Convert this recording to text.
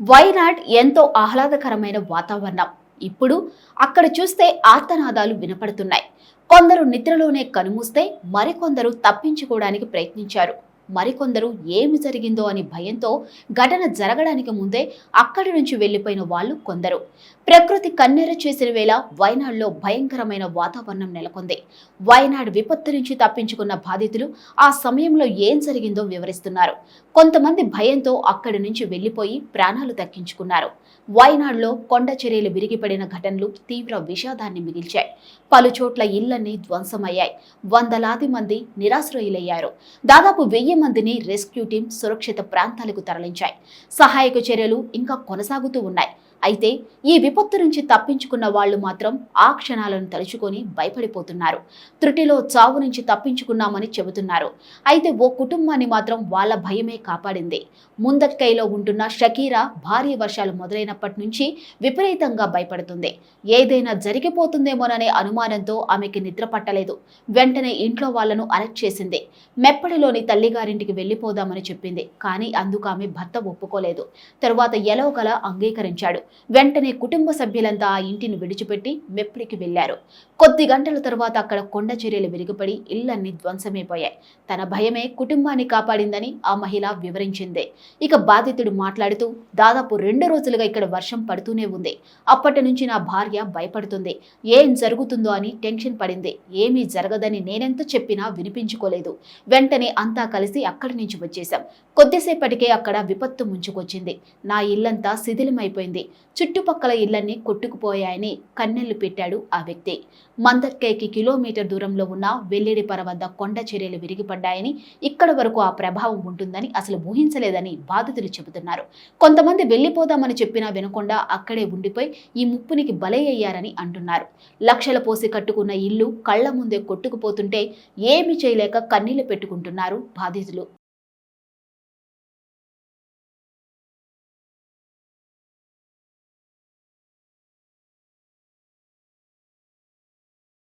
వైనాడ్ ఎంతో ఆహ్లాదకరమైన వాతావరణం. ఇప్పుడు అక్కడ చూస్తే ఆర్తనాదాలు వినపడుతున్నాయి. కొందరు నిద్రలోనే కనుమూస్తే మరికొందరు తప్పించుకోవడానికి ప్రయత్నించారు. మరికొందరు ఏమి జరిగిందో అని భయంతో ఘటన జరగడానికి ముందే అక్కడి నుంచి వెళ్లిపోయిన వాళ్ళు కొందరు. ప్రకృతి కన్నెర చేసిన వేళ వైనాడ్లో భయంకరమైన వాతావరణం నెలకొంది. వైనాడ్ విపత్తు నుంచి తప్పించుకున్న బాధితులు ఆ సమయంలో ఏం జరిగిందో వివరిస్తున్నారు. కొంతమంది భయంతో అక్కడి నుంచి వెళ్లిపోయి ప్రాణాలు దక్కించుకున్నారు. వైనాడ్లో కొండ చర్యలు విరిగిపడిన ఘటనలు తీవ్ర విషాదాన్ని మిగిల్చాయి. పలు చోట్ల ఇళ్లన్నీ ధ్వంసమయ్యాయి. వందలాది మంది నిరాశ్రయులయ్యారు. దాదాపు 1000 మందిని రెస్క్యూ టీం సురక్షిత ప్రాంతాలకు తరలించాయి. సహాయక చర్యలు ఇంకా కొనసాగుతూ ఉన్నాయి. అయితే ఈ విపత్తు నుంచి తప్పించుకున్న వాళ్లు మాత్రం ఆ క్షణాలను తలుచుకొని భయపడిపోతున్నారు. త్రుటిలో చావు నుంచి తప్పించుకున్నామని చెబుతున్నారు. అయితే ఓ కుటుంబాన్ని మాత్రం వాళ్ళ భయమే కాపాడింది. ముందక్కైలో ఉంటున్న షకీరా భారీ వర్షాలు మొదలైనప్పటి నుంచి విపరీతంగా భయపడుతుంది. ఏదైనా జరిగిపోతుందేమోననే అనుమానంతో ఆమెకి నిద్ర పట్టలేదు. వెంటనే ఇంట్లో వాళ్లను అరెస్ట్ చేసింది. మెప్పడిలోని తల్లిగారింటికి వెళ్లిపోదామని చెప్పింది. కానీ అందుకు ఆమె భర్త ఒప్పుకోలేదు. తరువాత ఎలాగోలా అంగీకరించాడు. వెంటనే కుటుంబ సభ్యులంతా ఆ ఇంటిని విడిచిపెట్టి మెప్పిడికి వెళ్లారు. కొద్ది గంటల తర్వాత అక్కడ కొండ చర్యలు విరిగిపడి ఇళ్లన్నీ ధ్వంసమైపోయాయి. తన భయమే కుటుంబాన్ని కాపాడిందని ఆ మహిళ వివరించింది. ఇక బాధితుడు మాట్లాడుతూ, దాదాపు 2 రోజులుగా ఇక్కడ వర్షం పడుతూనే ఉంది. అప్పటి నుంచి నా భార్య భయపడుతుంది. ఏం జరుగుతుందో అని టెన్షన్ పడింది. ఏమీ జరగదని నేనెంత చెప్పినా వినిపించుకోలేదు. వెంటనే అంతా కలిసి అక్కడి నుంచి వచ్చేశాం. కొద్దిసేపటికే అక్కడ విపత్తు ముంచుకొచ్చింది. నా ఇల్లంతా శిథిలమైపోయింది. చుట్టుపక్కల ఇళ్లన్నీ కొట్టుకుపోయాయని కన్నెళ్లు పెట్టాడు ఆ వ్యక్తి. మందక్కైకి కిలోమీటర్ దూరంలో ఉన్న వెల్లిడిపర వద్ద కొండ చర్యలు విరిగిపడ్డాయని, ఇక్కడ వరకు ఆ ప్రభావం ఉంటుందని అసలు ఊహించలేదని బాధితులు చెబుతున్నారు. కొంతమంది వెళ్లిపోదామని చెప్పినా వినకుండా అక్కడే ఉండిపోయి ఈ ముప్పునికి బలయ్యారని అంటున్నారు. లక్షల పోసి కట్టుకున్న ఇల్లు కళ్ల ముందే కొట్టుకుపోతుంటే ఏమీ చేయలేక కన్నీళ్లు పెట్టుకుంటున్నారు బాధితులు.